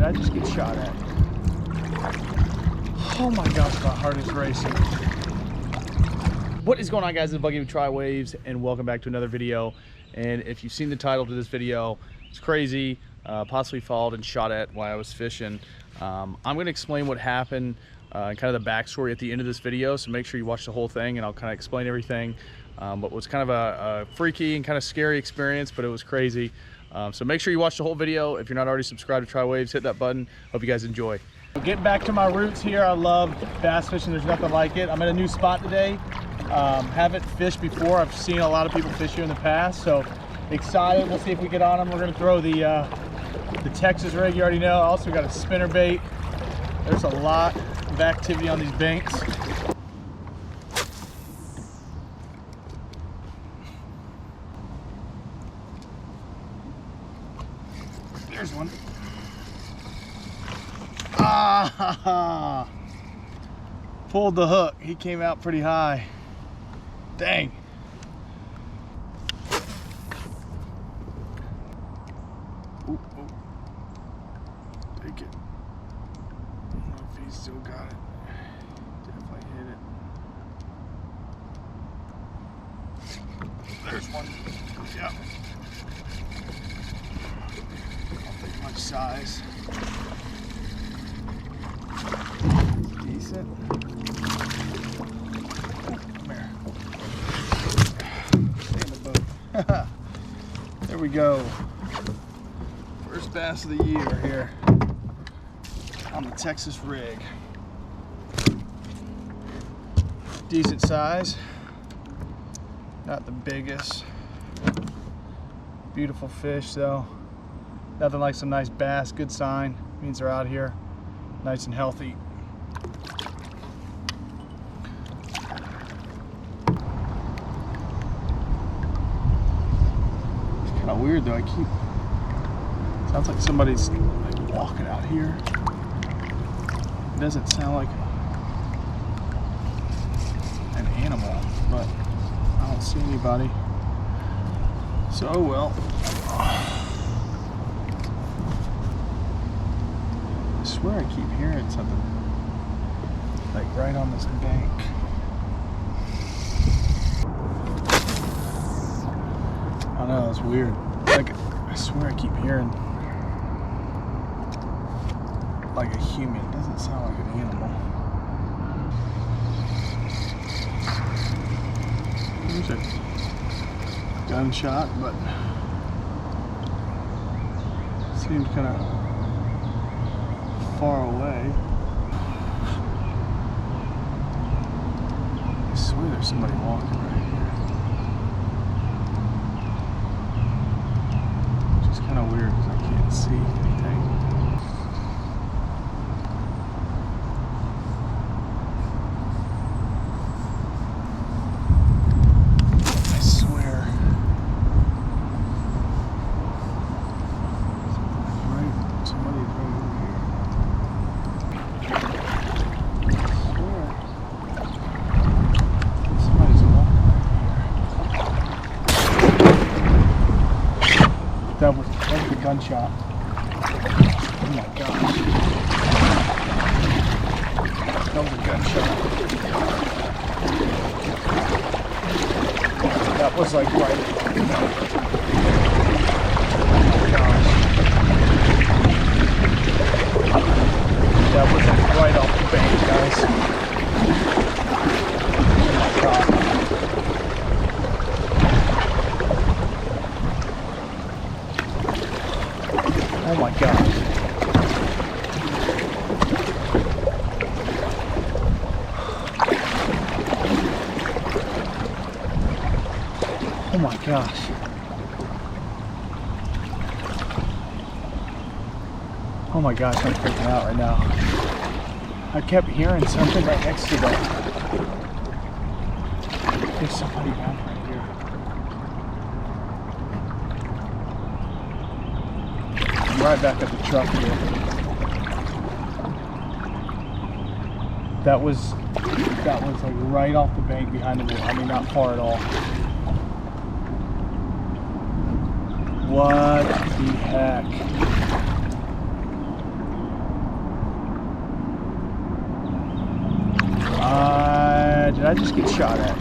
I just get shot at? Oh my gosh, my heart is racing. What is going on, guys? It's Buggy with Tri-Waves, and welcome back to another video. And if you've seen the title to this video, it's crazy. Possibly followed and shot at while I was fishing. I'm going to explain what happened and kind of the backstory at the end of this video, so make sure you watch the whole thing and I'll kind of explain everything. But it was kind of a freaky and kind of scary experience, but it was crazy. So make sure you watch the whole video. If you're not already subscribed to Tri-Waves, hit that button. Hope you guys enjoy. Getting back to my roots here, I love bass fishing. There's nothing like it. I'm at a new spot today. Haven't fished before. I've seen a lot of people fish here in the past, so excited. We'll see if we get on them. We're gonna throw the Texas rig, you already know. I also got a spinner bait. There's a lot of activity on these banks. There's one. Ah! Pulled the hook. He came out pretty high. Dang. Ooh, ooh. Take it. I don't know if he's still got it. Definitely hit it. There's one. Yep. Don't think much size. Decent. Come here. Stay in the boat. There we go. First bass of the year here on the Texas rig. Decent size. Not the biggest. Beautiful fish though. Nothing like some nice bass. Good sign. Means they're out here nice and healthy. Kind of weird though. Sounds like somebody's like walking out here. It doesn't sound like an animal, but I don't see anybody. So oh well. I swear I keep hearing something like right on this bank. I know, it's weird. Like, I swear I keep hearing like a human. It doesn't sound like an animal. There's a gunshot, but seems kind of far away. I swear there's somebody walking right here. Kind of weird because I can't see anything. I swear. Somebody's right over here. I swear. Somebody's walking right here. That was a gunshot. Oh my gosh. That was a gunshot. That was like right. Oh my gosh. That was like right off the bank, guys. Oh my god. Oh my gosh. Oh my gosh. Oh my gosh, I'm freaking out right now. I kept hearing something right next to that. There's somebody down right here. I'm right back at the truck here. That was like right off the bank behind the wheel. I mean, not far at all. What the heck? I just get shot at?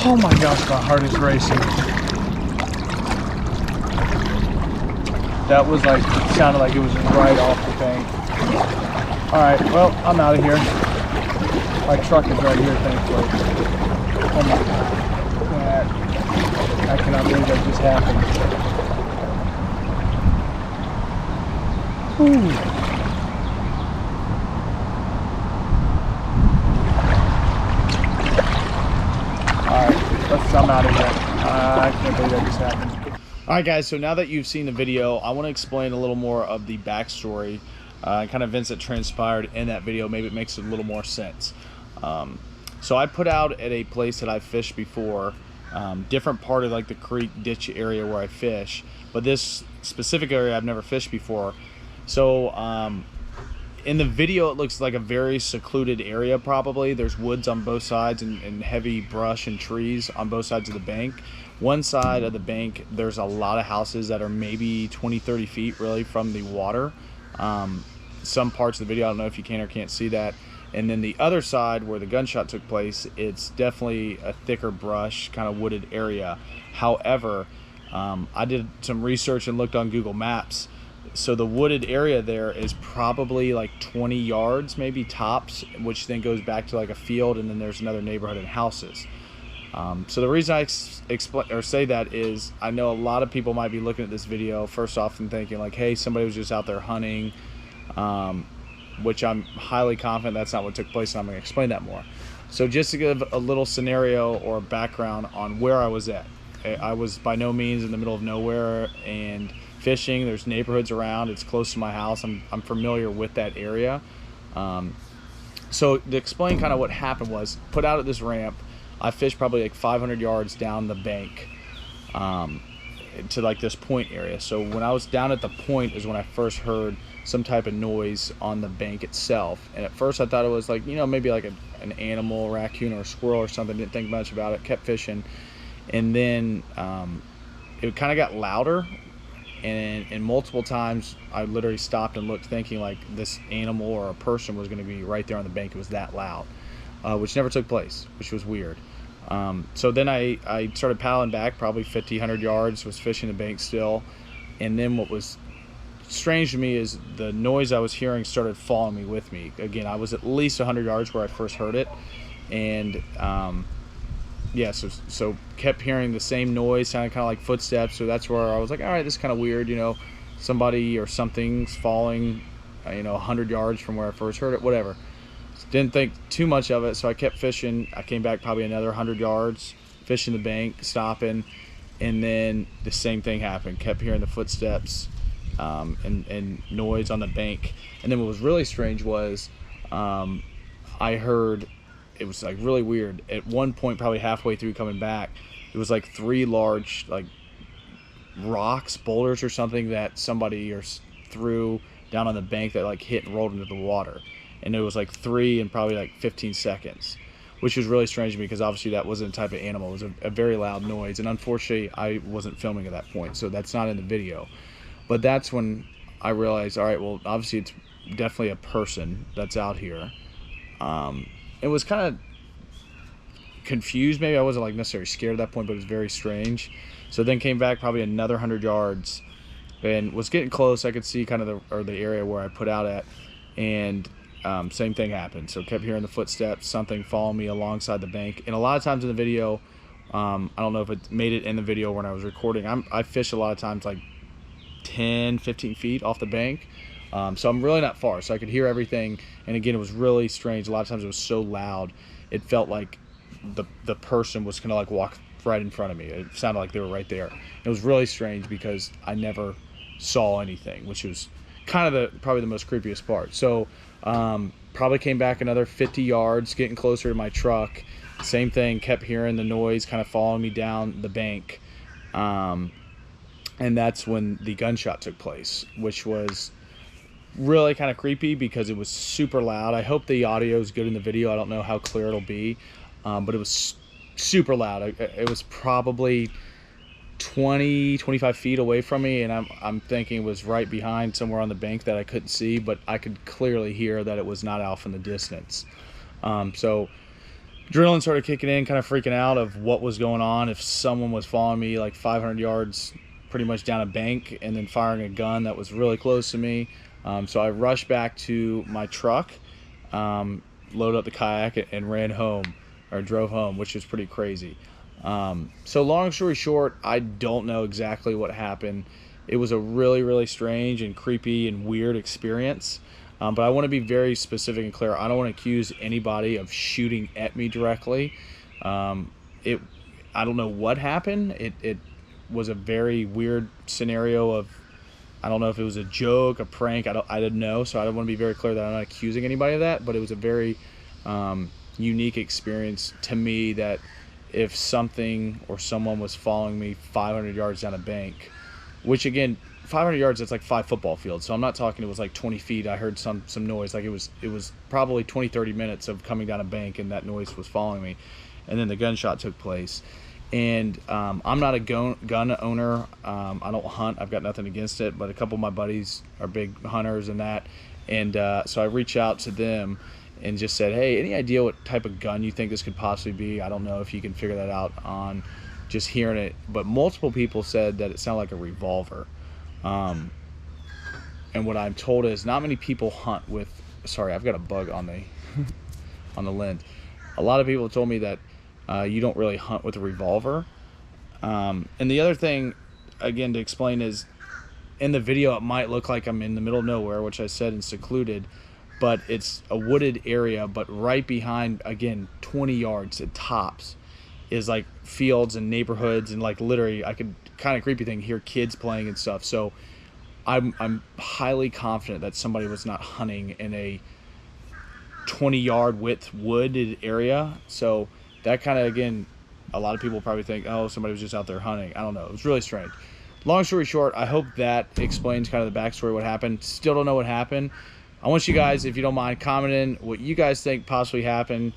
Oh my gosh, my heart is racing. That was like, sounded like it was right off the bank. Alright, well, I'm out of here. My truck is right here, thankfully. Oh my god. I cannot believe that just happened. Whew. I'm out of here. I can't believe that just happened. Alright guys, so now that you've seen the video, I want to explain a little more of the backstory and kind of events that transpired in that video. Maybe it makes a little more sense. So I put out at a place that I've fished before, different part of like the creek ditch area where I fish, but this specific area I've never fished before. So in the video it looks like a very secluded area. Probably there's woods on both sides and heavy brush and trees on both sides of the bank. One side of the bank there's a lot of houses that are maybe 20-30 feet really from the water. Some parts of the video I don't know if you can or can't see that. And then the other side where the gunshot took place, it's definitely a thicker brush kind of wooded area. However, I did some research and looked on Google Maps. So the wooded area there is probably like 20 yards maybe tops, which then goes back to like a field, and then there's another neighborhood and houses. So the reason I explain or say that is I know a lot of people might be looking at this video first off and thinking like, hey, somebody was just out there hunting, which I'm highly confident that's not what took place, and I'm going to explain that more. So just to give a little scenario or background on where I was at. I was by no means in the middle of nowhere and fishing. There's neighborhoods around. It's close to my house. I'm familiar with that area. So to explain kind of what happened was, put out at this ramp, I fished probably like 500 yards down the bank to like this point area. So when I was down at the point is when I first heard some type of noise on the bank itself. And at first I thought it was like, you know, maybe like an animal, raccoon or a squirrel or something. Didn't think much about it, kept fishing. And then it kind of got louder, and multiple times I literally stopped and looked thinking like this animal or a person was going to be right there on the bank. It was that loud, which never took place, which was weird. So then I started paddling back probably 100 yards, was fishing the bank still. And then what was strange to me is the noise I was hearing started following me with me. Again, I was at least 100 yards where I first heard it. And yeah, so kept hearing the same noise, sounded kind of like footsteps. So that's where I was like, all right, this is kind of weird, you know, somebody or something's falling, you know, 100 yards from where I first heard it, whatever. Didn't think too much of it, so I kept fishing. I came back probably another 100 yards, fishing the bank, stopping, and then the same thing happened. Kept hearing the footsteps and noise on the bank. And then what was really strange was I heard, it was like really weird. At one point, probably halfway through coming back, it was like 3 large like rocks, boulders or something that somebody threw down on the bank that like hit and rolled into the water. And it was like 3 in probably like 15 seconds, which was really strange to me because obviously that wasn't a type of animal. It was a very loud noise, and unfortunately I wasn't filming at that point, so that's not in the video. But that's when I realized, all right, well, obviously it's definitely a person that's out here. It was kind of confused. Maybe I wasn't like necessarily scared at that point, but it was very strange. So then came back probably another 100 yards and was getting close. I could see kind of the area where I put out at, and same thing happened. So kept hearing the footsteps, something following me alongside the bank. And a lot of times in the video, I don't know if it made it in the video when I was recording, I fish a lot of times like 10-15 feet off the bank. So I'm really not far, so I could hear everything. And again, it was really strange. A lot of times it was so loud, it felt like the person was gonna like walk right in front of me. It sounded like they were right there. It was really strange because I never saw anything, which was kind of probably the most creepiest part. So probably came back another 50 yards, getting closer to my truck. Same thing, kept hearing the noise kind of following me down the bank. And that's when the gunshot took place, which was really kind of creepy because it was super loud. I hope the audio is good in the video. I don't know how clear it'll be, but it was super loud. It was probably 25 feet away from me, and I'm thinking it was right behind somewhere on the bank that I couldn't see, but I could clearly hear that it was not off in the distance. So adrenaline started kicking in, kind of freaking out of what was going on, if someone was following me like 500 yards pretty much down a bank and then firing a gun that was really close to me. So I rushed back to my truck, loaded up the kayak, and ran home, or drove home, which was pretty crazy. So long story short, I don't know exactly what happened. It was a really strange and creepy and weird experience. But I want to be very specific and clear. I don't want to accuse anybody of shooting at me directly. I don't know what happened. It was a very weird scenario of, I don't know if it was a joke, a prank. I didn't know. So I want to be very clear that I'm not accusing anybody of that. But it was a very unique experience to me, that if something or someone was following me 500 yards down a bank, which again, 500 yards, that's like 5 football fields. So I'm not talking, it was like 20 feet. I heard some noise. Like it was probably 20-30 minutes of coming down a bank, and that noise was following me. And then the gunshot took place. And I'm not a gun owner. I don't hunt. I've got nothing against it, but a couple of my buddies are big hunters and that. And so I reached out to them and just said, hey, any idea what type of gun you think this could possibly be? I don't know if you can figure that out on just hearing it. But multiple people said that it sounded like a revolver. And what I'm told is not many people hunt with, sorry, I've got a bug on the on the lens. A lot of people told me that you don't really hunt with a revolver. And the other thing, again, to explain is, in the video, it might look like I'm in the middle of nowhere, which I said in secluded, but it's a wooded area. But right behind, again, 20 yards at tops, is like fields and neighborhoods, and like literally, I could, kind of creepy thing, hear kids playing and stuff. So I'm highly confident that somebody was not hunting in a 20-yard width wooded area. So that kind of, again, a lot of people probably think, oh, somebody was just out there hunting. I don't know. It was really strange. Long story short, I hope that explains kind of the backstory, what happened. Still don't know what happened. I want you guys, if you don't mind, commenting what you guys think possibly happened.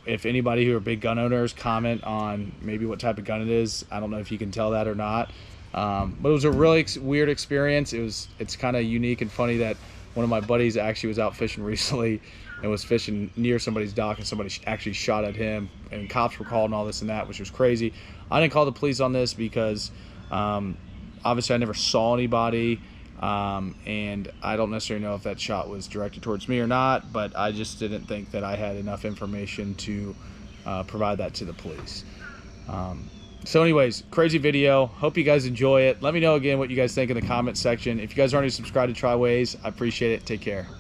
If anybody who are big gun owners, comment on maybe what type of gun it is. I don't know if you can tell that or not. But it was a really weird experience. It's kind of unique and funny that one of my buddies actually was out fishing recently and was fishing near somebody's dock, and somebody actually shot at him, and cops were called and all this and that, which was crazy. I didn't call the police on this because obviously I never saw anybody, and I don't necessarily know if that shot was directed towards me or not, but I just didn't think that I had enough information to provide that to the police. So anyways, crazy video. Hope you guys enjoy it. Let me know again what you guys think in the comment section. If you guys aren't already subscribed to Try Ways, I appreciate it. Take care.